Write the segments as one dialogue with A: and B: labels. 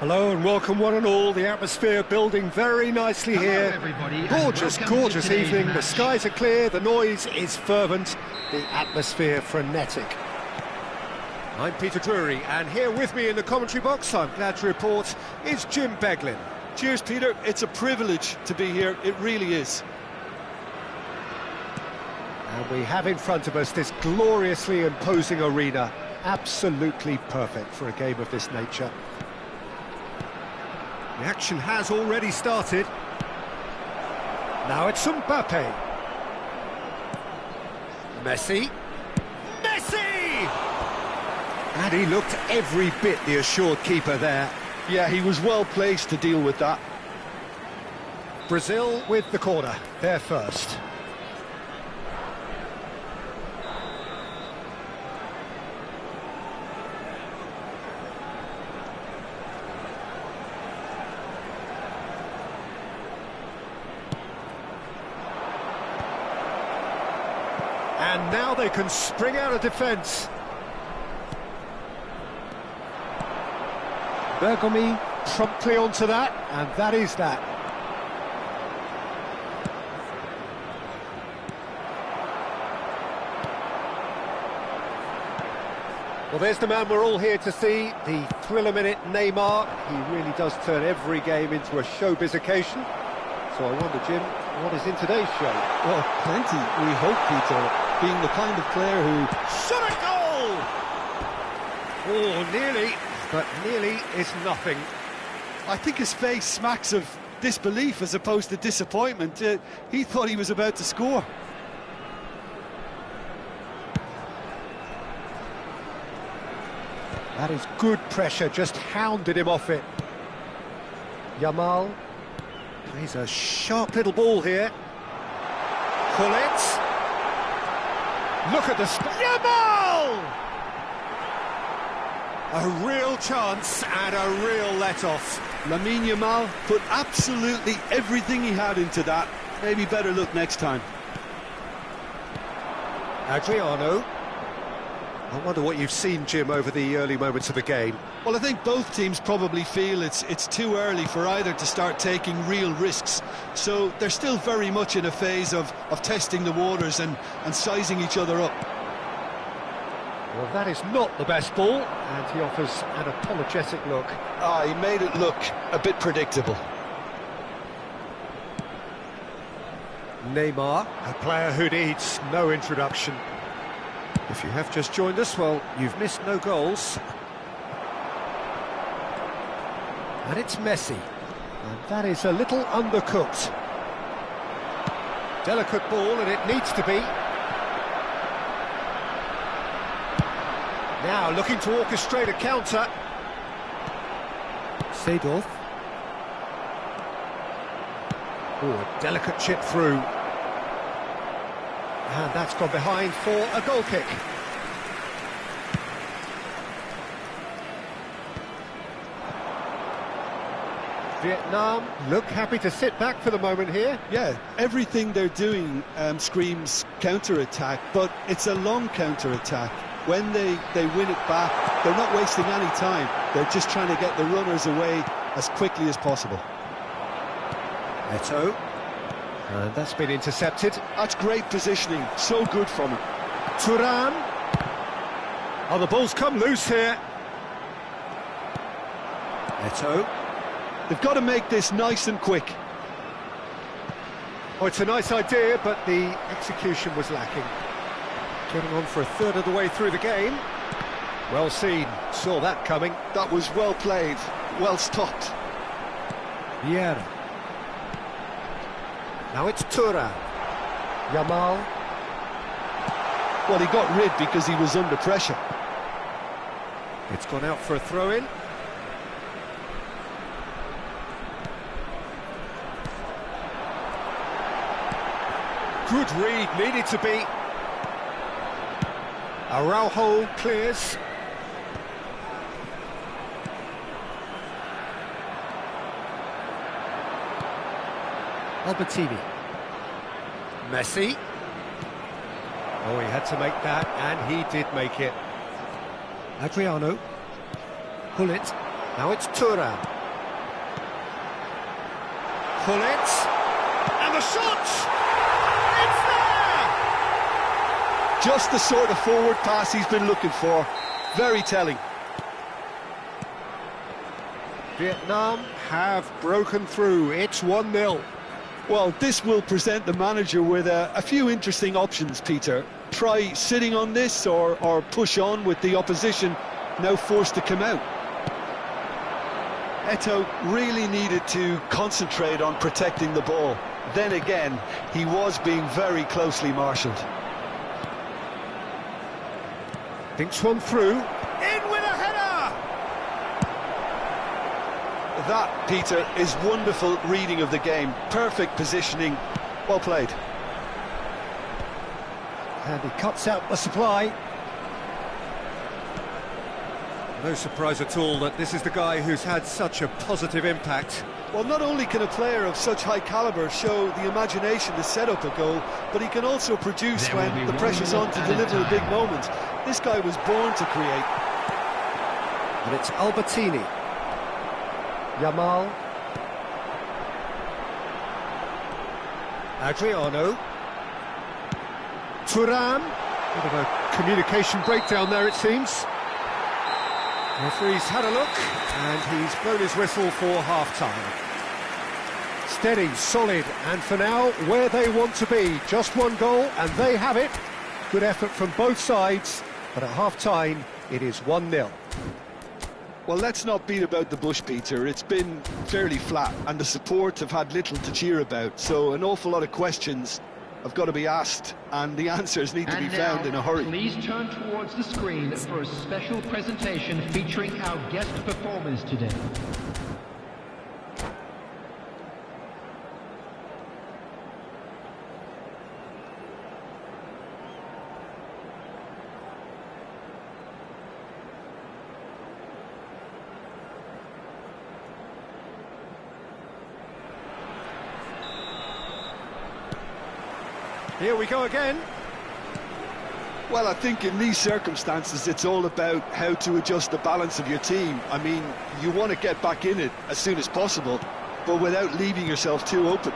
A: Hello and welcome one and all. The atmosphere building very nicely here.
B: Everybody,
A: gorgeous evening. The skies are clear, the noise is fervent, the atmosphere frenetic. I'm Peter Drury, and here with me in the commentary box, I'm glad to report, is Jim Beglin.
C: Cheers, Peter. It's a privilege to be here. It really is.
A: And we have in front of us this gloriously imposing arena, absolutely perfect for a game of this nature. The action has already started. Now it's Mbappe. Messi. And he looked every bit the assured keeper there.
C: Yeah, he was well placed to deal with that.
A: Brazil with the corner, they're first. And now they can spring out of defence. Bergomi promptly onto that, and that is that. Well, there's the man we're all here to see, the thriller-minute Neymar. He really does turn every game into a showbiz occasion. So I wonder, Jim, what is in today's show?
C: Well, plenty, we hope, Peter. Being the kind of player who...
A: Shot a goal! Oh, nearly, but nearly is nothing.
C: I think his face smacks of disbelief as opposed to disappointment. He thought he was about to score.
A: That is good pressure, just hounded him off it. Yamal plays a sharp little ball here. Gullit. Look at the Yamal! A real chance and a real let-off.
C: Lamine Yamal put absolutely everything he had into that. Maybe better look next time.
A: Adriano. I wonder what you've seen, Jim, over the early moments of the game.
C: Well, I think both teams probably feel it's too early for either to start taking real risks. So they're still very much in a phase of testing the waters and sizing each other up.
A: Well, that is not the best ball, and he offers an apologetic look.
C: He made it look a bit predictable.
A: Neymar, a player who needs no introduction. If you have just joined us, well, you've missed no goals. And it's Messi. And that is a little undercooked. Delicate ball, and it needs to be. Now looking to orchestrate a counter. Seedorf. Oh, a delicate chip through. And that's gone behind for a goal kick. Vietnam look happy to sit back for the moment here.
C: Yeah, everything they're doing screams counter-attack, but it's a long counter-attack. When they win it back, they're not wasting any time. They're just trying to get the runners away as quickly as possible.
A: Eto'o. And that's been intercepted.
C: That's great positioning, so good from him.
A: Thuram. Oh, the ball's come loose here. Eto'o.
C: They've got to make this nice and quick.
A: Oh, it's a nice idea, but the execution was lacking. Getting on for a third of the way through the game. Well seen, saw that coming.
C: That was well played, well stopped.
A: Vieira. Now it's Thuram. Yamal.
C: Well, he got rid because he was under pressure.
A: It's gone out for a throw-in. Good read, needed to be. Araujo clears. Albertini. Messi. Oh, he had to make that, and he did make it. Adriano. Gullit. Now it's Thuram. Gullit. And the shot! It's there!
C: Just the sort of forward pass he's been looking for. Very telling.
A: Vietnam have broken through. It's 1-0.
C: Well, this will present the manager with a few interesting options, Peter. Try sitting on this or push on with the opposition now forced to come out. Eto'o really needed to concentrate on protecting the ball. Then again, he was being very closely marshalled.
A: Thinks one through. In with a header!
C: That, Peter, is wonderful reading of the game. Perfect positioning. Well played.
A: And he cuts out the supply. No surprise at all that this is the guy who's had such a positive impact.
C: Well, not only can a player of such high calibre show the imagination to set up a goal, but he can also produce when the pressure's on to deliver a big moment. This guy was born to create.
A: And it's Albertini. Yamal. Adriano. Thuram. Bit of a communication breakdown there, it seems. Referee's had a look, and he's blown his whistle for half-time. Steady, solid, and for now, where they want to be. Just one goal, and they have it. Good effort from both sides, but at half-time, it is 1-0.
C: Well, let's not beat about the bush, Peter. It's been fairly flat, and the support have had little to cheer about, so an awful lot of questions have got to be asked, and the answers need to be found in a hurry.
B: Please turn towards the screen for a special presentation featuring our guest performers today.
A: Here we go again.
C: Well, I think in these circumstances, it's all about how to adjust the balance of your team. I mean, you want to get back in it as soon as possible, but without leaving yourself too open.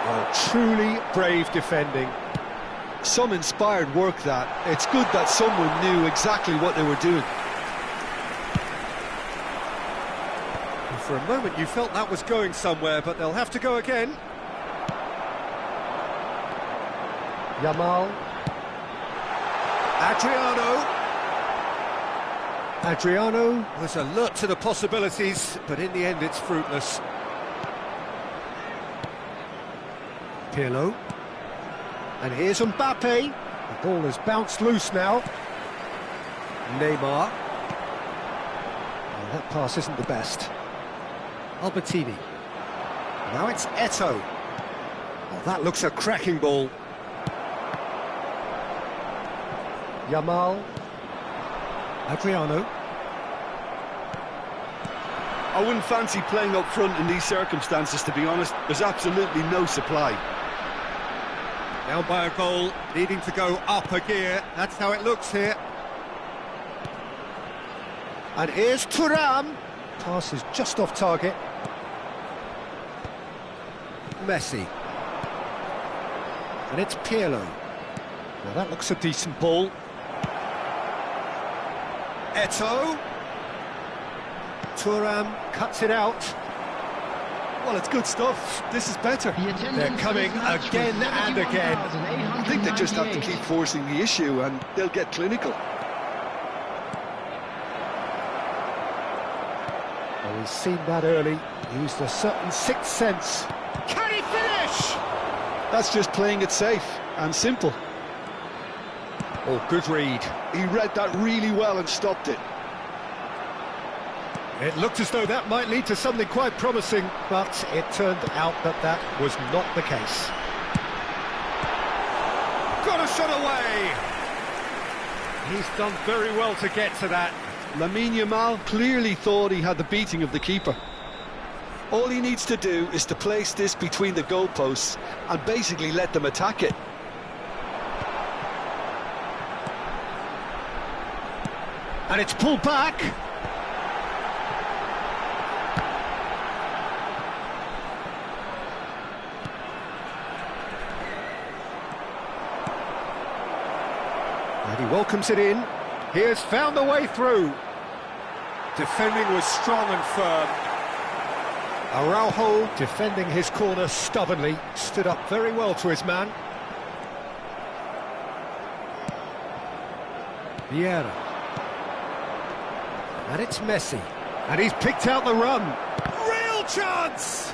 A: Oh, truly brave defending.
C: Some inspired work that. It's good that someone knew exactly what they were doing.
A: And for a moment you felt that was going somewhere, but they'll have to go again. Yamal. Adriano was alert to the possibilities, but in the end it's fruitless. Pirlo. And here's Mbappe. The ball has bounced loose now. Neymar. Well, that pass isn't the best. Albertini. Now it's Eto'o. Well, that looks a cracking ball. Yamal. Adriano.
C: I wouldn't fancy playing up front in these circumstances, to be honest. There's absolutely no supply.
A: Down by a goal, needing to go up a gear. That's how it looks here. And here's Thuram. Pass is just off target. Messi. And it's Pirlo. Now that looks a decent ball. Eto'o. Thuram cuts it out.
C: Well, it's good stuff. This is better.
A: They're coming again and again.
C: I think they just have to keep forcing the issue and they'll get clinical.
A: Well, we've seen that early. Used a certain sixth sense. Can he finish?
C: That's just playing it safe and simple.
A: Oh, good read.
C: He read that really well and stopped it.
A: It looked as though that might lead to something quite promising, but it turned out that that was not the case. Got a shot away! He's done very well to get to that.
C: Lamine Yamal clearly thought he had the beating of the keeper. All he needs to do is to place this between the goalposts and basically let them attack it.
A: And it's pulled back. And he welcomes it in. He has found the way through. Defending was strong and firm. Araujo, defending his corner stubbornly, stood up very well to his man. Vieira. And it's Messi. And he's picked out the run. Real chance!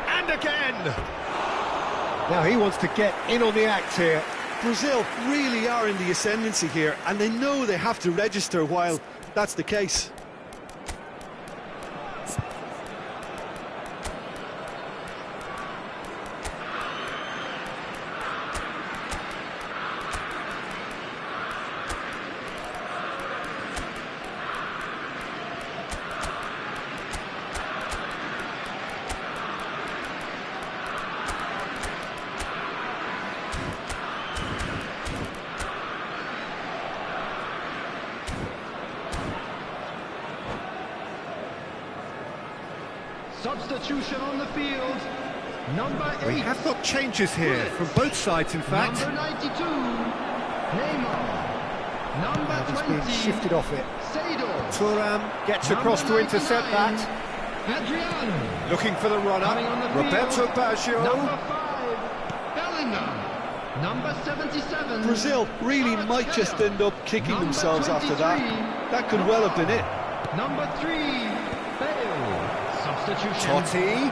A: And again! Now he wants to get in on the act here.
C: Brazil really are in the ascendancy here, and they know they have to register while that's the case.
B: Substitution on the field. Number 8.
A: We have got changes here from both sides, in fact.
B: Number 92, Neymar. Number
A: He's
B: 20,
A: being shifted off it.
B: Seydou.
A: Thuram gets across to intercept that.
B: Adriano.
A: Looking for the runner.
B: Coming on the field.
A: Roberto Baggio.
B: Number 5, Bellingham. Number 77.
C: Brazil really might just end up kicking themselves after that. That could well have been it.
B: Number 3, Bale. Substitution.
A: Totti.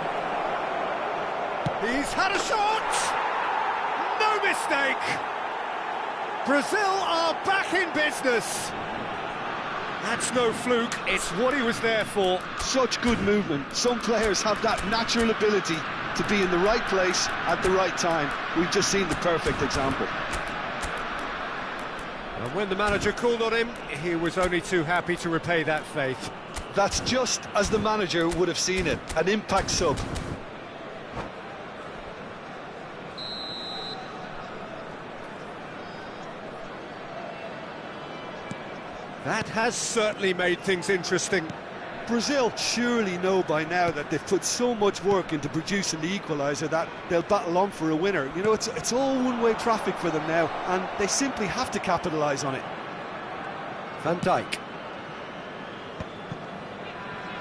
A: He's had a shot! No mistake! Brazil are back in business! That's no fluke, it's what he was there for.
C: Such good movement. Some players have that natural ability to be in the right place at the right time. We've just seen the perfect example.
A: And when the manager called on him, he was only too happy to repay that faith.
C: That's just as the manager would have seen it, an impact sub.
A: That has certainly made things interesting.
C: Brazil surely know by now that they've put so much work into producing the equaliser that they'll battle on for a winner. You know, it's all one-way traffic for them now, and they simply have to capitalise on it.
A: Van Dijk.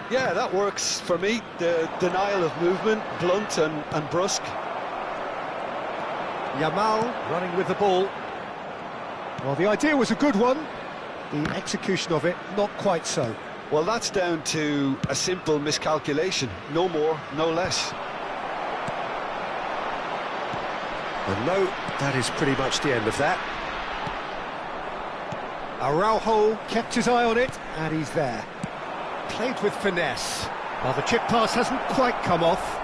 C: Yeah, that works for me. The denial of movement, blunt and brusque.
A: Yamal running with the ball. Well, the idea was a good one. The execution of it, not quite so.
C: Well, that's down to a simple miscalculation. No more, no less.
A: And no, that is pretty much the end of that. Araujo kept his eye on it, and he's there. Played with finesse. Well, the chip pass hasn't quite come off.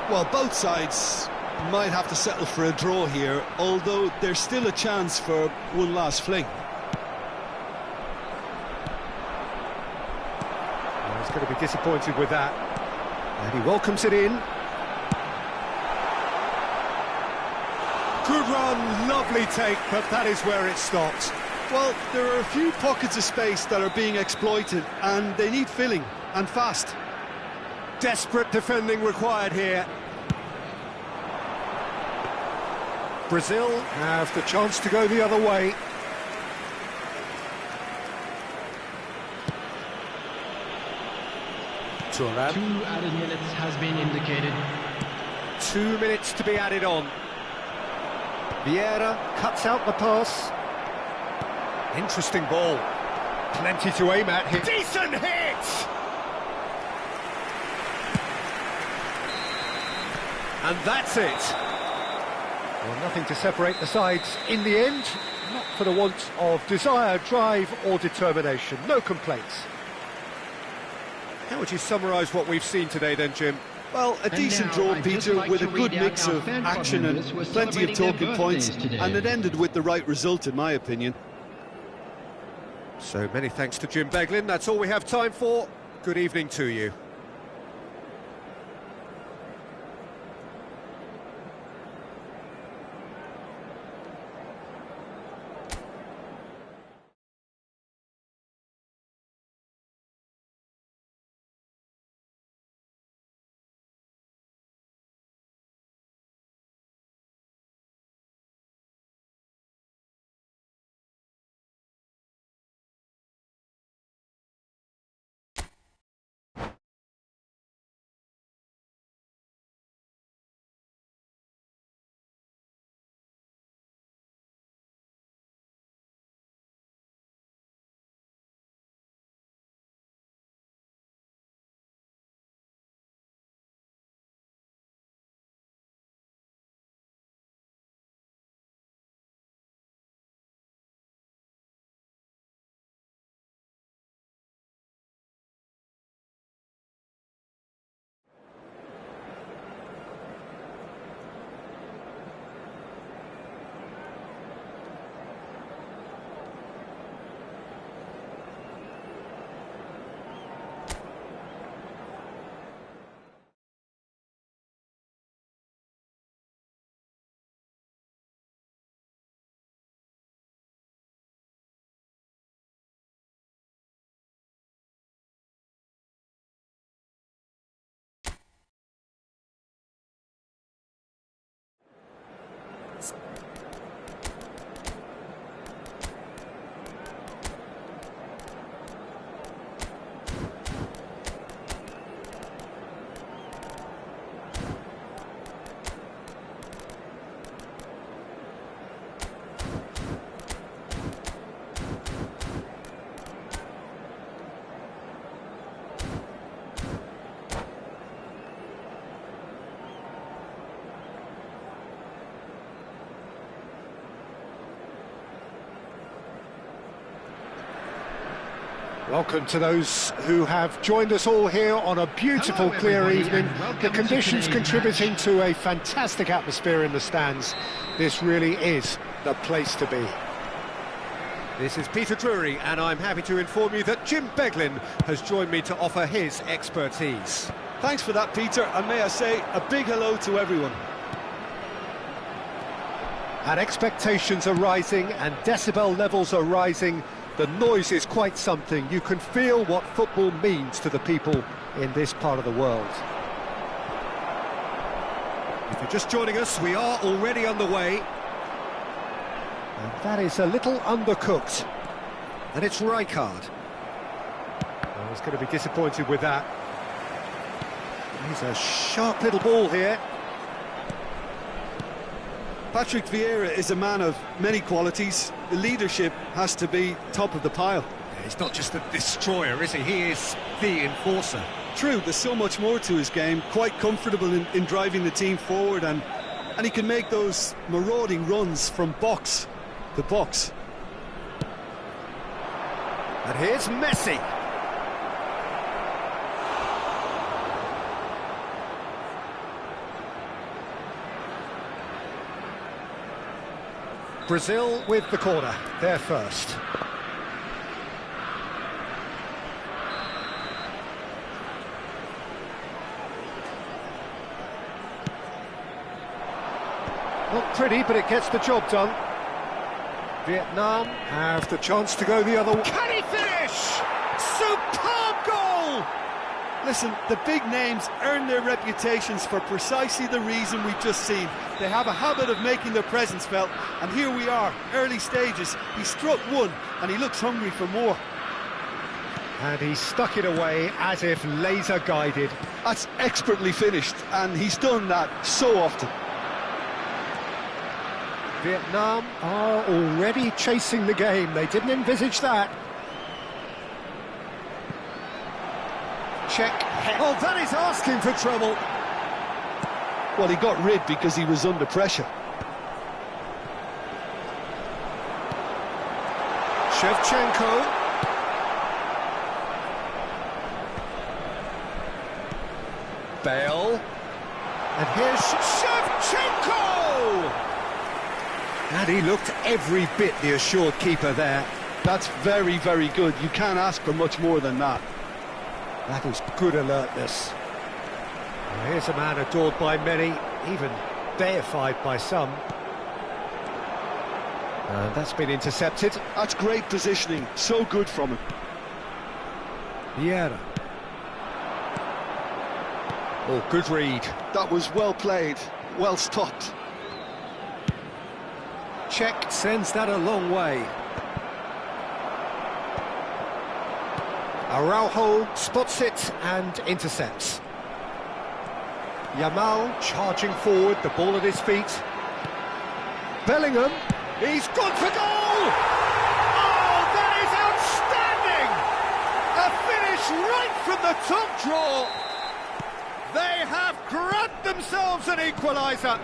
C: Well, both sides might have to settle for a draw here, although there's still a chance for one last fling.
A: Well, he's going to be disappointed with that. And he welcomes it in. Good run, lovely take, but that is where it stopped.
C: Well, there are a few pockets of space that are being exploited, and they need filling, and fast.
A: Desperate defending required here. Brazil have the chance to go the other way. Thuram.
B: 2 added minutes has been indicated.
A: 2 minutes to be added on. Vieira cuts out the pass. Interesting ball. Plenty to aim at here. Decent hit! And that's it. Well, nothing to separate the sides in the end. Not for the want of desire, drive or determination. No complaints. How would you summarise what we've seen today then, Jim?
C: Well, a decent draw, Peter, with a good mix of action and plenty of talking points, and it ended with the right result, in my opinion.
A: So many thanks to Jim Beglin. That's all we have time for. Good evening to you. Welcome to those who have joined us all here on a beautiful, clear evening. The conditions contributing to a fantastic atmosphere in the stands. This really is the place to be. This is Peter Drury, and I'm happy to inform you that Jim Beglin has joined me to offer his expertise.
C: Thanks for that, Peter, and may I say a big hello to everyone.
A: And expectations are rising and decibel levels are rising. The noise is quite something. You can feel what football means to the people in this part of the world. If you're just joining us, we are already underway. And that is a little undercooked. And it's Rijkaard. Oh, he's going to be disappointed with that. He's a sharp little ball here.
C: Patrick Vieira is a man of many qualities. The leadership has to be top of the pile.
A: Yeah, he's not just a destroyer, is he? He is the enforcer.
C: True, there's so much more to his game. Quite comfortable in driving the team forward, and he can make those marauding runs from box to box.
A: And here's Messi. Brazil with the corner, they're first. Not pretty, but it gets the job done. Vietnam have the chance to go the other way. Can he finish? Superb goal!
C: Listen, the big names earn their reputations for precisely the reason we've just seen. They have a habit of making their presence felt, and here we are, early stages. He struck one, and he looks hungry for more.
A: And he stuck it away as if laser guided.
C: That's expertly finished, and he's done that so often.
A: Vietnam are already chasing the game. They didn't envisage that. Check. Oh, that is asking for trouble.
C: Well, he got rid because he was under pressure.
A: Shevchenko. Bale. And here's Shevchenko! And he looked every bit the assured keeper there.
C: That's very, very good. You can't ask for much more than that.
A: That was good alertness. Well, here's a man adored by many, even deified by some. And that's been intercepted.
C: That's great positioning, so good from him.
A: Vieira. Oh, good read.
C: That was well played, well stopped.
A: Czech sends that a long way. Araujo spots it and intercepts. Yamal charging forward, the ball at his feet. Bellingham, he's gone for goal! Oh, that is outstanding! A finish right from the top draw. They have grabbed themselves an equaliser.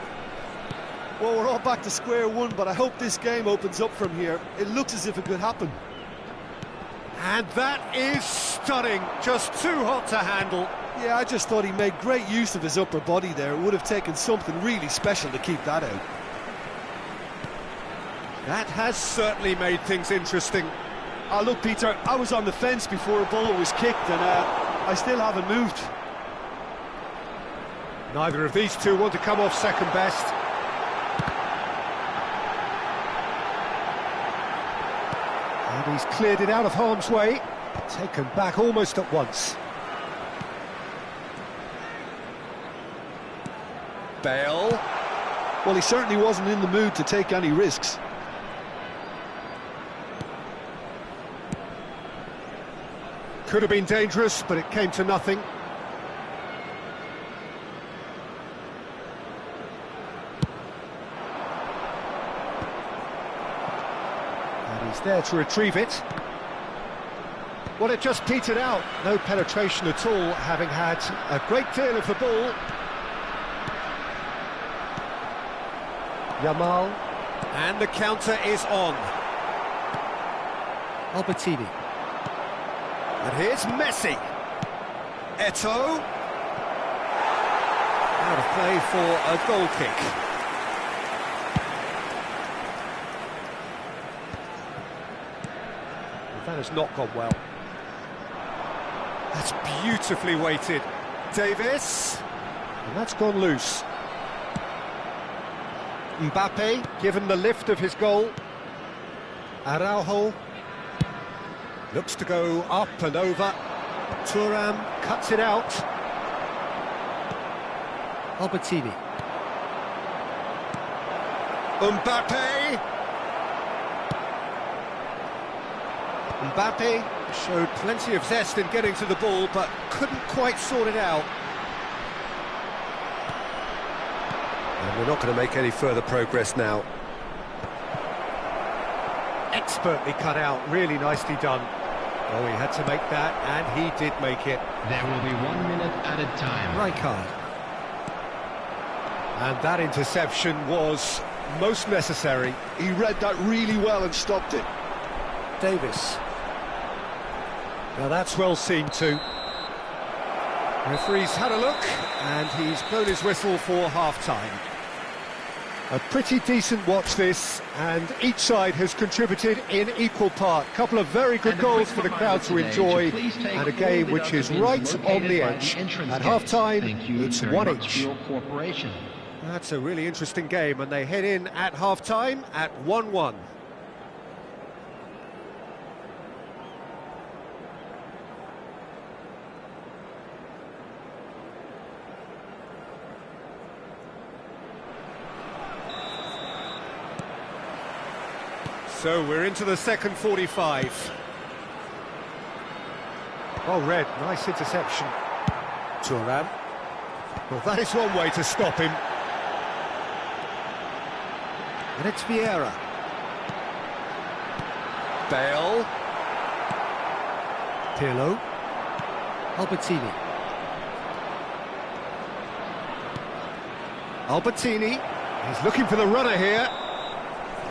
C: Well, we're all back to square one, but I hope this game opens up from here. It looks as if it could happen.
A: And that is stunning, just too hot to handle.
C: Yeah, I just thought he made great use of his upper body there. It would have taken something really special to keep that out.
A: That has certainly made things interesting.
C: Look, Peter, I was on the fence before a ball was kicked, and I still haven't moved.
A: Neither of these two want to come off second best. And he's cleared it out of harm's way, taken back almost at once. Bale.
C: Well, he certainly wasn't in the mood to take any risks.
A: Could have been dangerous, but it came to nothing. He's there to retrieve it. Well, it just petered out. No penetration at all, having had a great deal of the ball. Yamal. And the counter is on. Albertini. And here's Messi. Eto'o. Out of play for a goal kick. That has not gone well. That's beautifully weighted. Davis. And that's gone loose. Mbappe, given the lift of his goal. Araujo. Looks to go up and over. Thuram cuts it out. Albertini. Mbappe. Mbappe showed plenty of zest in getting to the ball, but couldn't quite sort it out. And we're not going to make any further progress now. Expertly cut out, really nicely done. Oh, he had to make that, and he did make it.
B: There will be 1 minute added time.
A: Rijkaard. And that interception was most necessary.
C: He read that really well and stopped it.
A: Davis. Now that's well seen too. Referee's had a look, and he's blown his whistle for half-time. A pretty decent watch this, and each side has contributed in equal part. A couple of very good goals for the crowd to enjoy, and a game which is right on the edge. At half-time, it's 1 each. That's a really interesting game, and they head in at half-time at 1-1. So we're into the second 45. Oh, Red, nice interception. Thuram. Well, that is one way to stop him. And it's Vieira. Bale. Pirlo. Albertini. Albertini. He's looking for the runner here.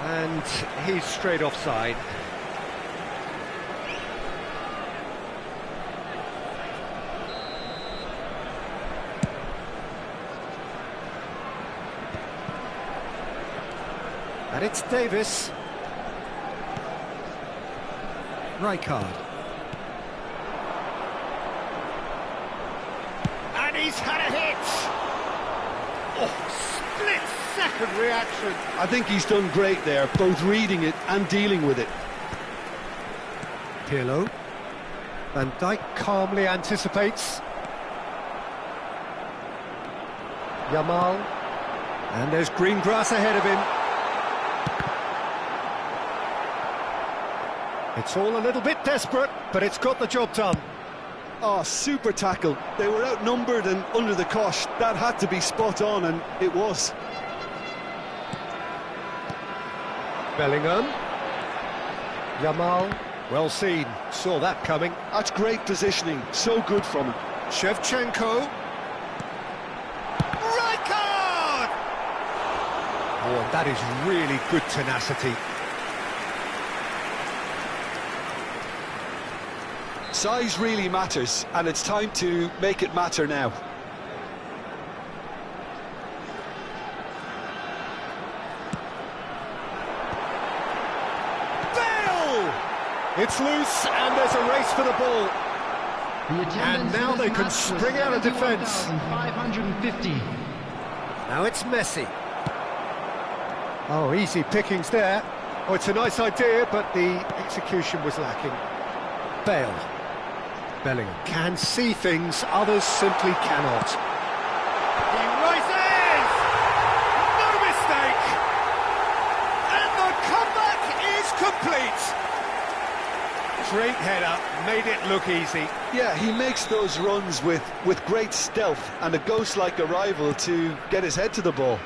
A: And he's straight offside. And it's Davis. Rijkaard. And he's had a hit! Oh, split-second reaction.
C: I think he's done great there, both reading it and dealing with it.
A: Pirlo. Van Dijk calmly anticipates. Yamal. And there's green grass ahead of him. It's all a little bit desperate, but it's got the job done.
C: Oh, super tackle. They were outnumbered and under the cosh. That had to be spot on, and it was.
A: Bellingham. Yamal. Well seen. Saw that coming.
C: That's great positioning. So good from him.
A: Shevchenko. Rijkaard! Oh, that is really good tenacity.
C: Size really matters, and it's time to make it matter now.
A: Bale! It's loose, and there's a race for the ball. And now they can spring out of defence.
B: 550.
A: Now it's Messi. Oh, easy pickings there. Oh, it's a nice idea, but the execution was lacking. Bale. Bellingham can see things others simply cannot. He rises! No mistake! And the comeback is complete! Great header, made it look easy.
C: Yeah, he makes those runs with great stealth and a ghost-like arrival to get his head to the ball.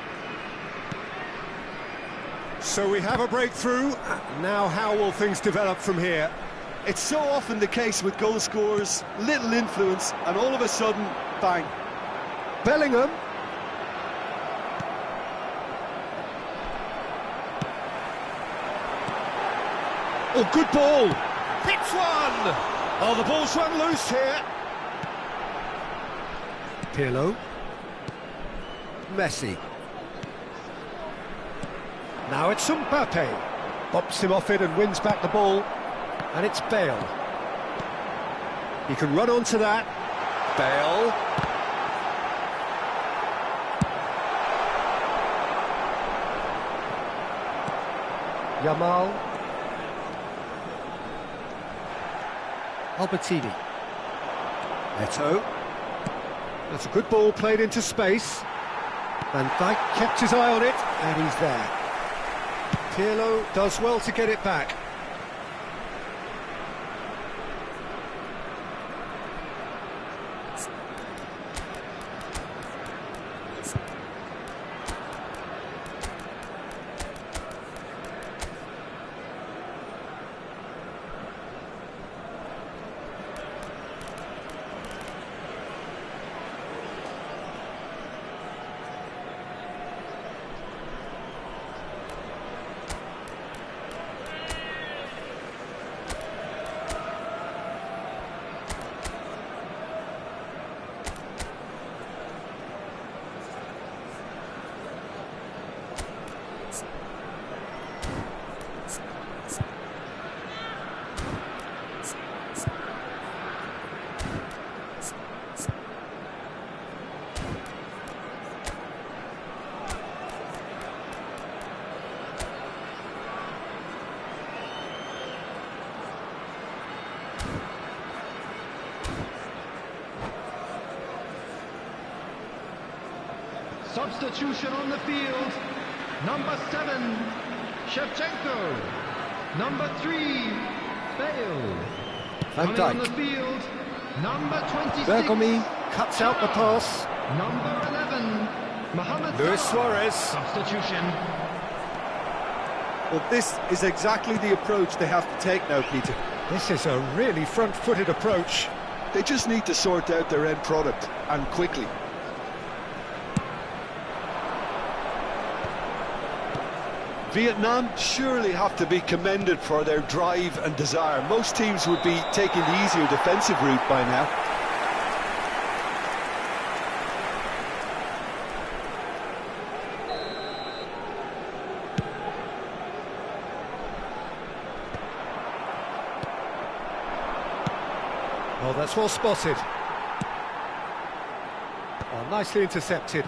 A: So we have a breakthrough. Now how will things develop from here?
C: It's so often the case with goal scorers, little influence, and all of a sudden, bang.
A: Bellingham. Oh, good ball. Hits one. Oh, the ball's run loose here. Pirlo. Messi. Now it's Mbappe. Bops him off it and wins back the ball. And it's Bale. He can run onto that. Bale. Yamal. Albertini. Neto. That's a good ball played into space. Van Dijk kept his eye on it, and he's there. Pirlo does well to get it back.
B: Substitution on the field. Number 7, Shevchenko. Number 3, Bale.
A: Van
B: Coming on
A: Dijk.
B: the field. Number 26.
A: Bergomi cuts out the pass.
B: Number 11, Mohamed
A: Luis
B: Salah.
A: Suarez.
B: Substitution.
C: Well, this is exactly the approach they have to take now, Peter.
A: This is a really front-footed approach.
C: They just need to sort out their end product, and quickly. Vietnam surely have to be commended for their drive and desire. Most teams would be taking the easier defensive route by now.
A: Oh, that's well spotted. Oh, nicely intercepted.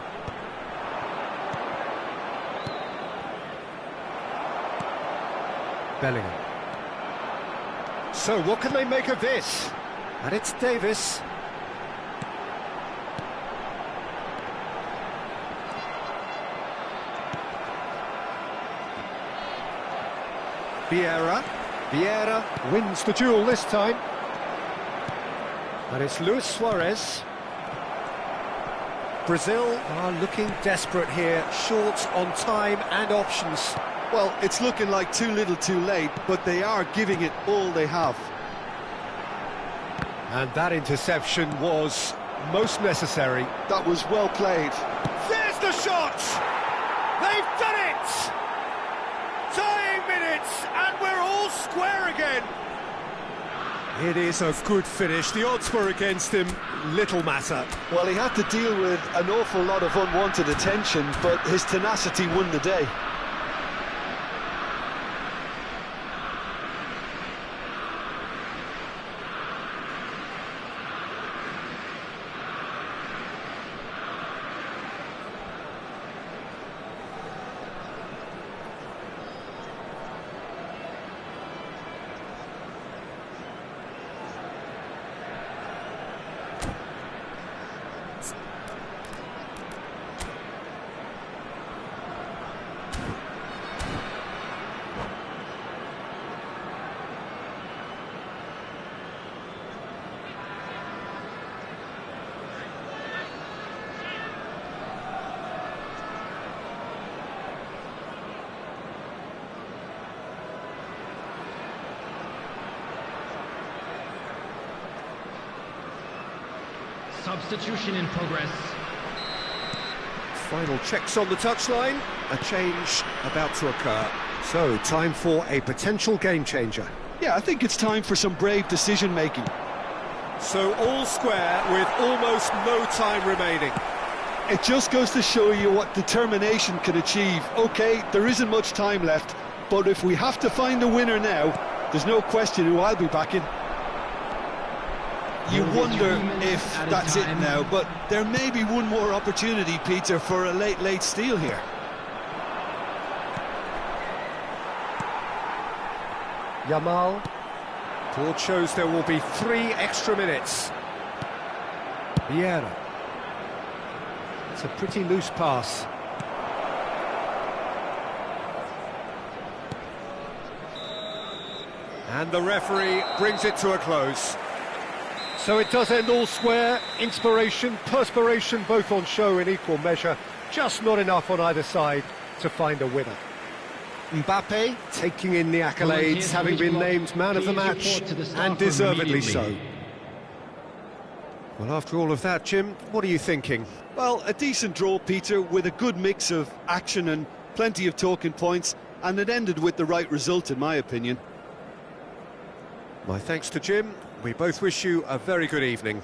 A: Bellingham. So, what can they make of this? And it's Davis. Vieira. Vieira wins the duel this time. And it's Luis Suarez. Brazil are looking desperate here, short on time and options.
C: Well, it's looking like too little too late, but they are giving it all they have.
A: And that interception was most necessary.
C: That was well played.
A: There's the shot! They've done it! Tying minutes, and we're all square again. It is a good finish. The odds were against him, little matter.
C: Well, he had to deal with an awful lot of unwanted attention, but his tenacity won the day.
B: Substitution in progress.
A: Final checks on the touchline. A change about to occur. So, time for a potential game changer.
C: Yeah, I think it's time for some brave decision-making.
A: So all square with almost no time remaining.
C: It just goes to show you what determination can achieve. OK, there isn't much time left, but if we have to find the winner now, there's no question who I'll be backing. You wonder if that's it now, but there may be one more opportunity, Peter, for a late steal here.
A: Yamal. Board shows there will be 3 extra minutes. Vieira. It's a pretty loose pass. And the referee brings it to a close. So it does end all square. Inspiration, perspiration, both on show in equal measure. Just not enough on either side to find a winner. Mbappe taking in the accolades, having been named man of the match, and deservedly so. Well, after all of that, Jim, what are you thinking?
C: Well, a decent draw, Peter, with a good mix of action and plenty of talking points, and it ended with the right result, in my opinion.
A: My thanks to Jim. We both wish you a very good evening.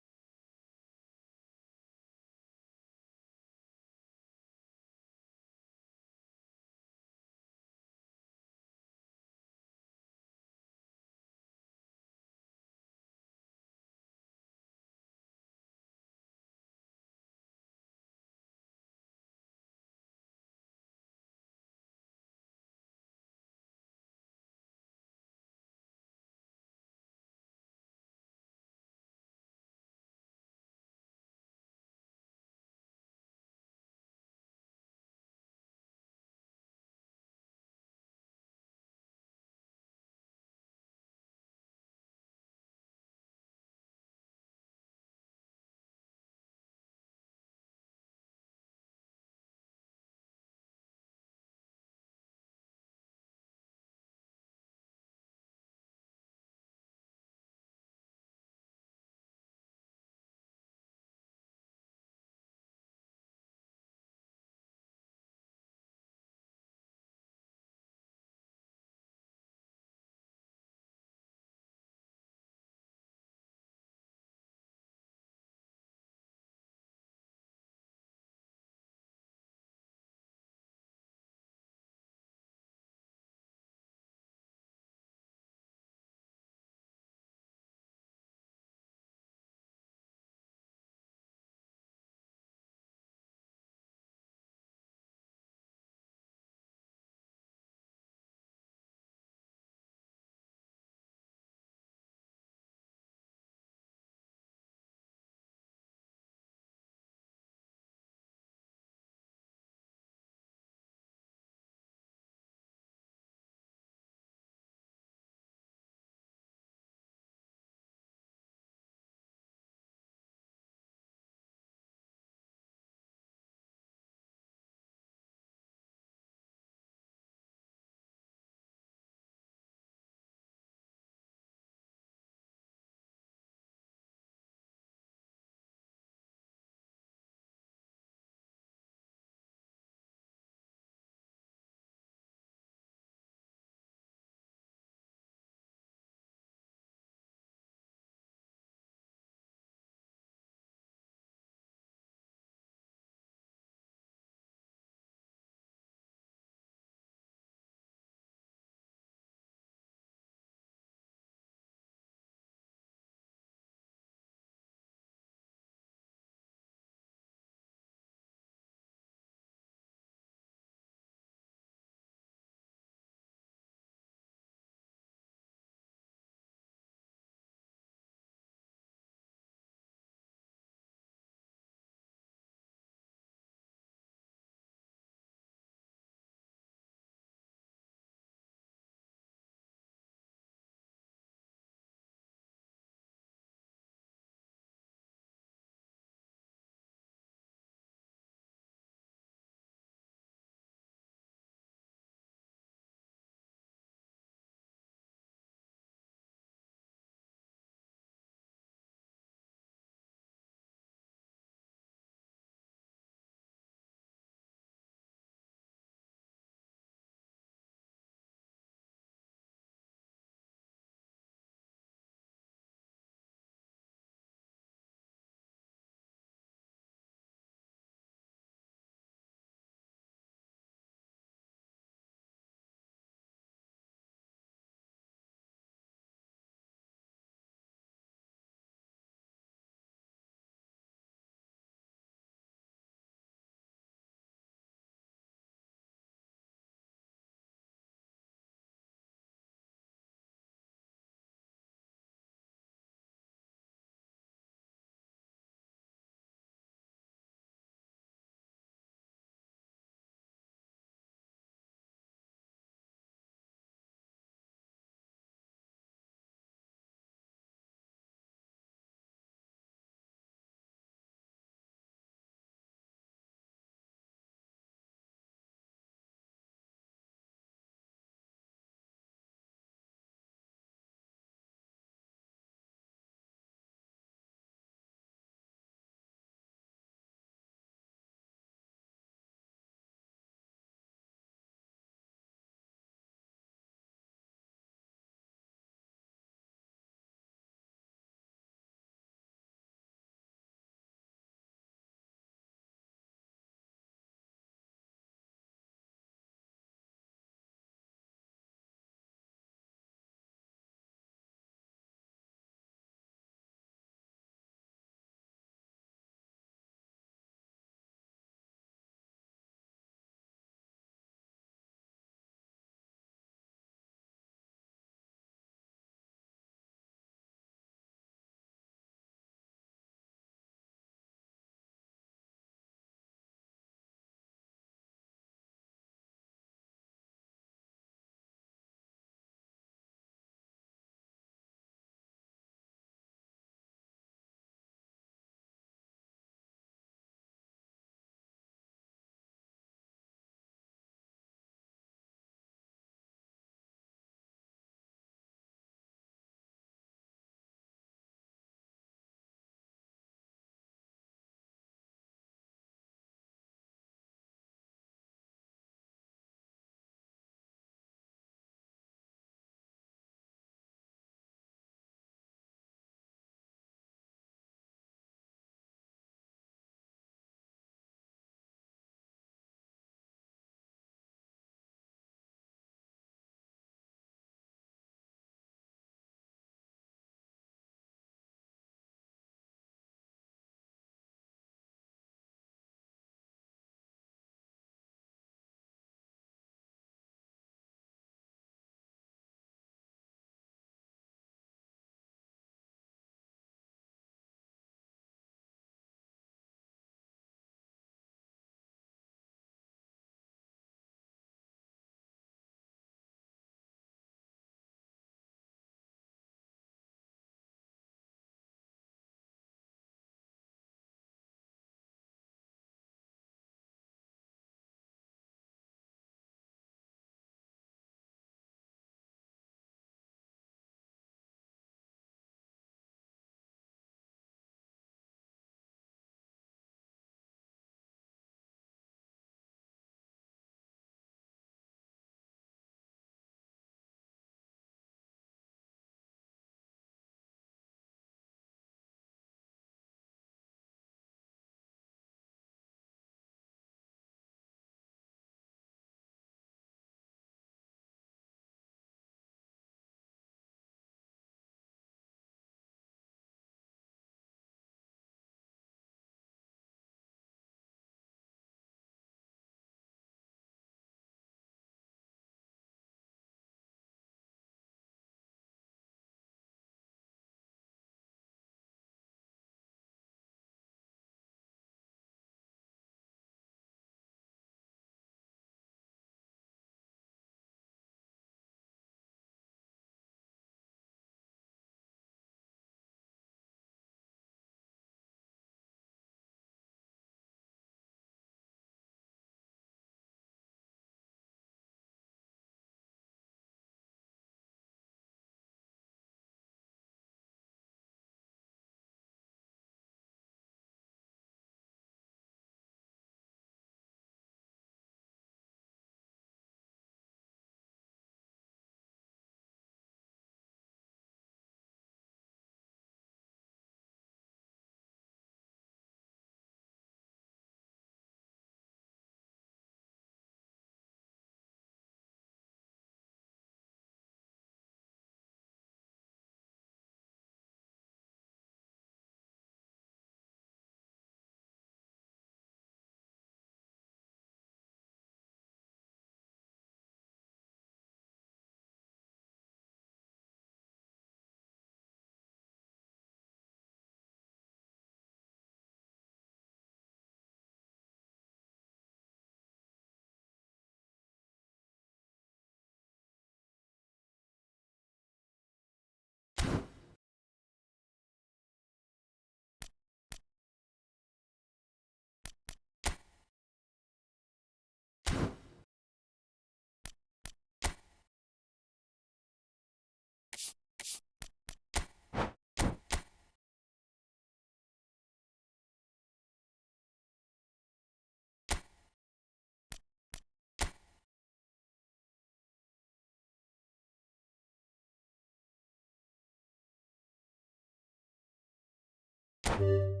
D: Bye.